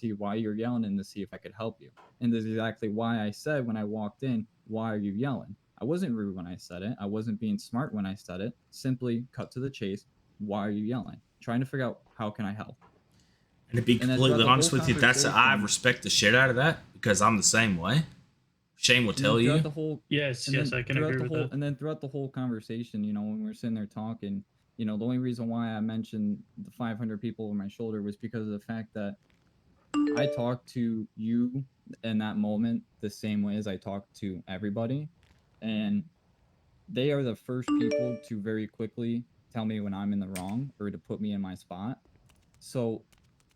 see why you're yelling and to see if I could help you. And this is exactly why I said when I walked in, why are you yelling? I wasn't rude when I said it. I wasn't being smart when I said it. Simply cut to the chase. Why are you yelling? Trying to figure out how can I help. And to be And then throughout completely the whole honest with you, I conversation, respect the shit out of that because I'm the same way. Shane will and then tell throughout you. the whole Yes, and yes, then I can throughout agree the with whole that. and then throughout the whole conversation, when we're sitting there talking, the only reason why I mentioned the 500 people over my shoulder was because of the fact that I talked to you in that moment the same way as I talk to everybody, and they are the first people to very quickly tell me when I'm in the wrong or to put me in my spot. So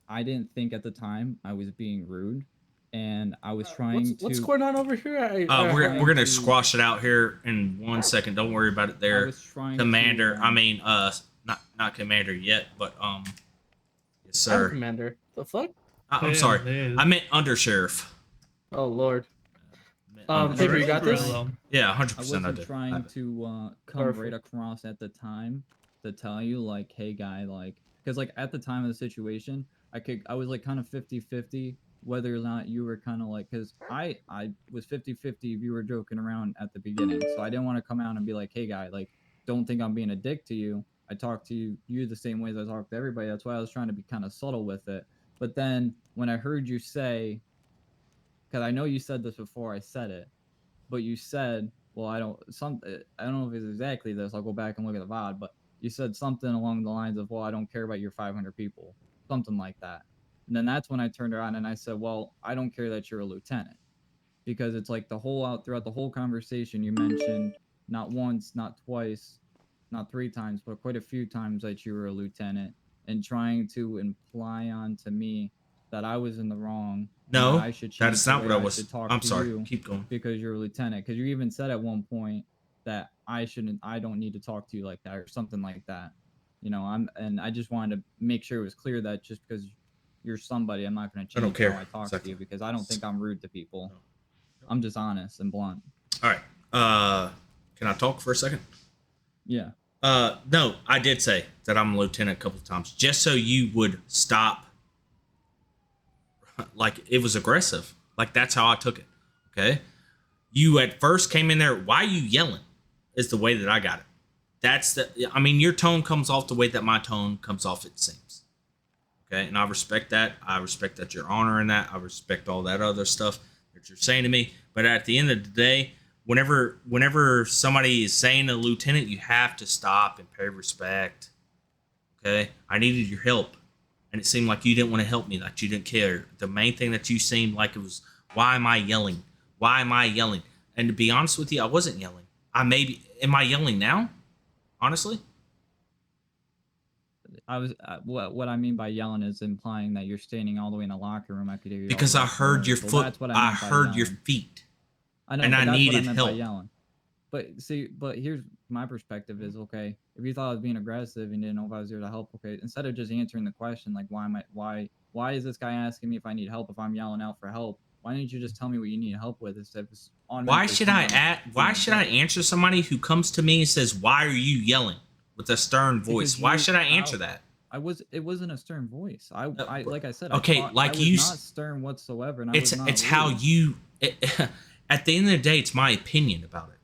I didn't think at the time I was being rude, and I was trying What's to going on over here? We're trying gonna to squash it out here in 1 second. Don't worry about it I there, was trying Commander. to I mean, not Commander yet, but yes, I'm sir. commander. The fuck? I'm sorry. Hell. I meant Undersheriff. Oh lord. I meant Paper, Undersheriff. you got this? Umbrella. Yeah, I 100%. I wasn't did. trying to come right Perfect. across at the time to tell you like, hey guy, like, because like at the time of the situation, I was like kind of 50-50 whether or not you were kind of like, because I was 50-50 if you were joking around at the beginning, so I didn't want to come out and be like, hey guy, like, don't think I'm being a dick to you. I talk to you the same way as I talk to everybody. That's why I was trying to be kind of subtle with it. But then when I heard you say, because I know you said this before I said it, but you said, well, I don't know if it's exactly this. I'll go back and look at the VOD, but you said something along the lines of, well, I don't care about your 500 people, something like that. And then that's when I turned around and I said, well, I don't care that you're a lieutenant, because it's like throughout the whole conversation, you mentioned not once, not twice, not three times, but quite a few times that you were a lieutenant, and trying to imply onto me that I was in the wrong and that No, I should that change is the not way what I I was. should talk I'm to sorry. you Keep going. because you're a lieutenant. Because you even said at one point that I don't need to talk to you like that or something like that. And I just wanted to make sure it was clear that just because you're somebody, I'm not going to I don't change how care. I talk Exactly. to you, because I don't think I'm rude to people. No. I'm just honest and blunt. All right. Can I talk for a second? Yeah. No, I did say that I'm a lieutenant a couple of times, just so you would stop. Like, it was aggressive. Like, that's how I took it. Okay. You at first came in there. Why are you yelling? Is the way that I got it. I mean, your tone comes off the way that my tone comes off, it seems. Okay. And I respect that. I respect that you're honoring that. I respect all that other stuff that you're saying to me. But at the end of the day, whenever somebody is saying a lieutenant, you have to stop and pay respect. Okay. I needed your help. And it seemed like you didn't want to help me, like you didn't care. The main thing that you seemed like it was, why am I yelling? Why am I yelling? And to be honest with you, I wasn't yelling. Am I yelling now? Honestly? What I mean by yelling is implying that you're standing all the way in the locker room. I could hear you. Because I heard your foot. That's what I meant by heard your yelling. feet. I know, and but I that's needed what I meant help. by yelling. But here's my perspective is, okay, if you thought I was being aggressive and didn't know if I was here to help, okay, instead of just answering the question, like, why is this guy asking me if I need help if I'm yelling out for help? Why didn't you just tell me what you need help with instead of just Why should I answer somebody who comes to me and says, why are you yelling? With a stern voice. Why should I answer that? It wasn't a stern voice. I like I said, okay, I like was not stern whatsoever. And it's how you. At the end of the day, it's my opinion about it.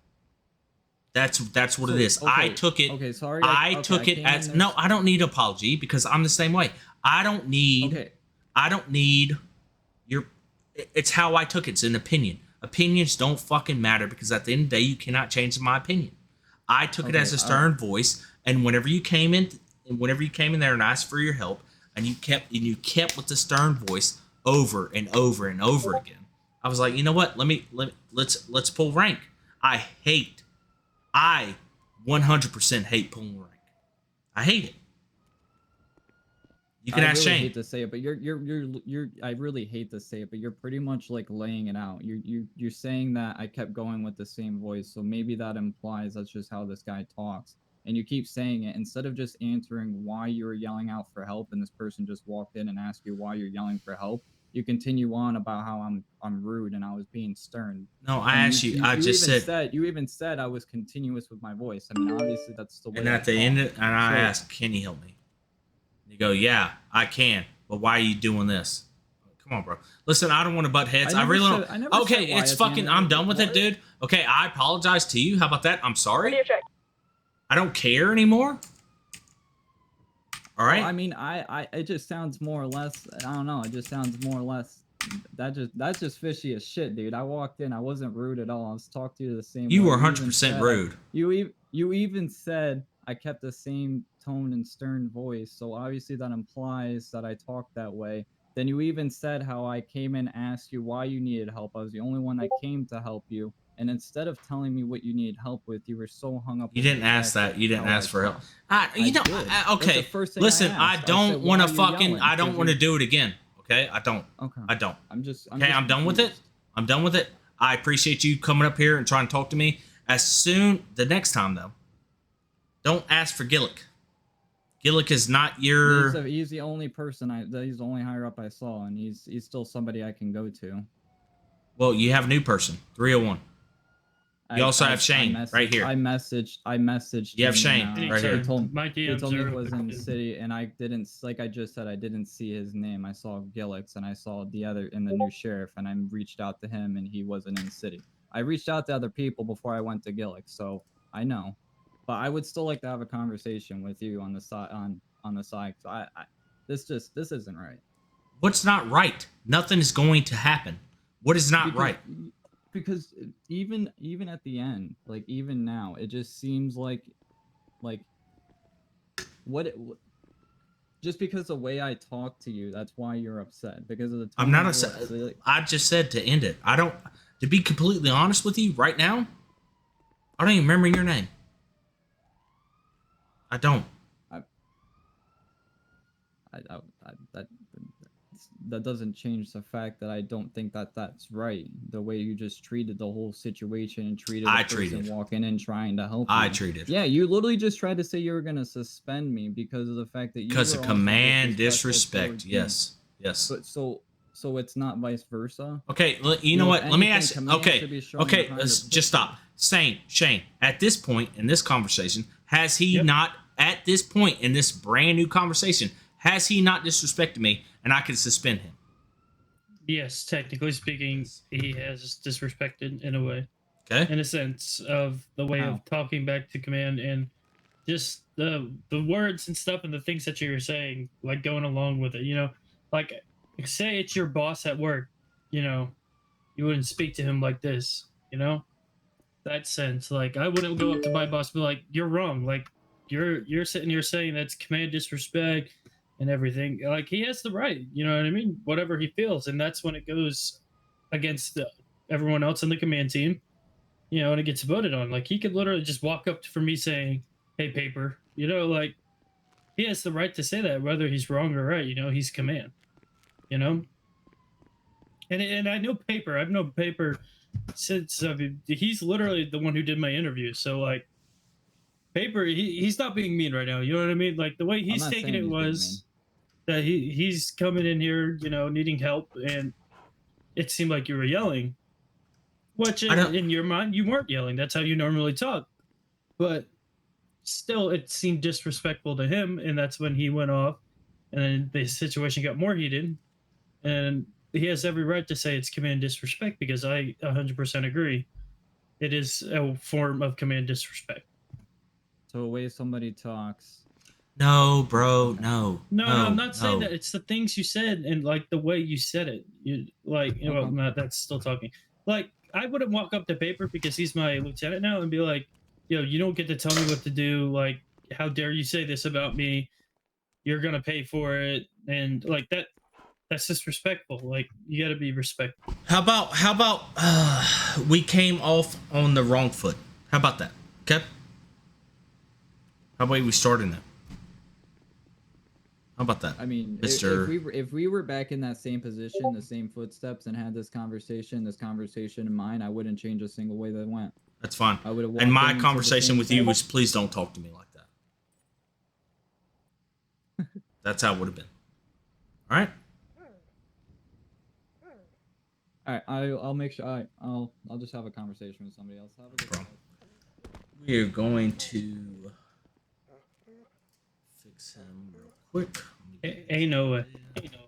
That's what it is. Okay, I took it. Okay, sorry. I took it as no. I don't need an apology because I'm the same way. I don't need. Okay. I don't need your. It's how I took it. It's an opinion. Opinions don't fucking matter because at the end of the day, you cannot change my opinion. I took it as a stern voice, and whenever you came in there and asked for your help, and you kept with the stern voice over and over and over again, I was like, you know what? Let's pull rank. I 100% hate pulling rank. I hate it. You can ask Shane. I hate to say it, but you're. I really hate to say it, but you're pretty much like laying it out. You're saying that I kept going with the same voice, so maybe that implies that's just how this guy talks. And you keep saying it instead of just answering why you were yelling out for help, and this person just walked in and asked you why you're yelling for help. You continue on about how I'm rude and I was being stern. No, I asked you. I just said you even said I was continuous with my voice. I mean, obviously that's the way. And at the end, and I asked, "Can you help me?" You go, "Yeah, I can." But why are you doing this? Come on, bro. Listen, I don't want to butt heads. I never really said- don't. I never Okay, said why it's at the end fucking. of I'm it. done with it, What? dude. Okay, I apologize to you. How about that? I'm sorry. Radio check. I don't care anymore. All right. Well, I mean, it just sounds more or less. I don't know. It just sounds more or less. That's just fishy as shit, dude. I walked in. I wasn't rude at all. I was talking to you the same. You way. were even 100% said- rude. You even said I kept the same tone and stern voice. So obviously that implies that I talked that way. Then you even said how I came and asked you why you needed help. I was the only one that came to help you. And instead of telling me what you needed help with, you were so hung up. You with didn't the ask fact that. You didn't how ask I for help. talk. You know. did. That's Okay. the first thing Listen, I asked. don't said, want to "Why are you fucking. yelling?" I don't Because want to you- do it again. Okay. I don't. Okay. I don't. I'm Okay. I'm done with it. confused. I'm done with it. I appreciate you coming up here and trying to talk to me. The next time though, don't ask for Gillick. Gillick is not your. He's the only person he's the only higher up I saw, and he's still somebody I can go to. Well, you have a new person, 301. You also have Shane right here. I messaged. You have him, Shane and, right here. He told, My he DMs told me are he was in the fucking- city, and I didn't. Like I just said, I didn't see his name. I saw Gillix, and I saw the new sheriff, and I reached out to him, and he wasn't in the city. I reached out to other people before I went to Gillix, so I know. But I would still like to have a conversation with you on the side. On the side, so this isn't right. What's not right? Nothing is going to happen. What is not right? Because even at the end, like even now, it just seems like just because the way I talk to you, that's why you're upset. Because of the I'm tone not of upset. voice, like, I just said to end it. I don't. To be completely honest with you, right now, I don't even remember your name. I don't. that doesn't change the fact that I don't think that that's right. The way you just treated the whole situation and treated I the person treated. walking in trying to help I you. treated. Yeah, you literally just tried to say you were gonna suspend me because of the fact that you Because were of also command disrespectful disrespect. towards me. Yes. Yes. But so it's not vice versa. Okay. You know If what? Let me anything, ask. command should be Okay. shown Okay. behind Let's the just stop. Shane. At this point in this conversation, has he Yep. not? At this point in this brand new conversation, has he not disrespected me, and I can suspend him? Yes, technically speaking, he has disrespected in a way, Okay. in a sense of the way How? of talking back to command and just the words and stuff and the things that you're saying, like going along with it. You know, like say it's your boss at work. You know, you wouldn't speak to him like this. You know, that sense. Like I wouldn't go up to my boss and be like, "You're wrong." Like you're sitting here saying that's command disrespect and everything. Like he has the right, you know what I mean? Whatever he feels, and that's when it goes against everyone else on the command team, you know, and it gets voted on. Like he could literally just walk up for me saying, "Hey, paper," you know, like he has the right to say that, whether he's wrong or right. You know, he's command, you know. And I know paper. I've known paper since he's literally the one who did my interview. So like. Paper, he's not being mean right now. You know what I mean? Like the way he's not taking saying it he's being was that he's coming in here, you know, needing help, and it seemed like you were yelling. Which in your mind, you weren't yelling. That's how you normally talk. But still, it seemed disrespectful to him, and that's when he went off, and then the situation got more heated. And he has every right to say it's command disrespect because I 100% agree. It is a form of command disrespect. So the way somebody talks. No, bro. No. No, I'm not saying no. that. It's the things you said and like the way you said it. You like, you know, Okay. well, that's still talking. Like, I wouldn't walk up to Paper because he's my lieutenant now and be like, "Yo, you don't get to tell me what to do. Like, how dare you say this about me? You're gonna pay for it." And like that, that's disrespectful. Like, you gotta be respectful. How about we came off on the wrong foot? How about that? Okay. How about we start in that? How about that? I mean, Mr. if we were back in that same position, the same footsteps, and had this conversation in mind, I wouldn't change a single way that went. That's fine. I would have. And my conversation with you was, please don't talk to me like that. That's how it would have been. All right. All right, I'll make sure. I'll just have a conversation with somebody else. Have a good Bro. day. We are going to fix him real quick. Ain't no way. Ain't no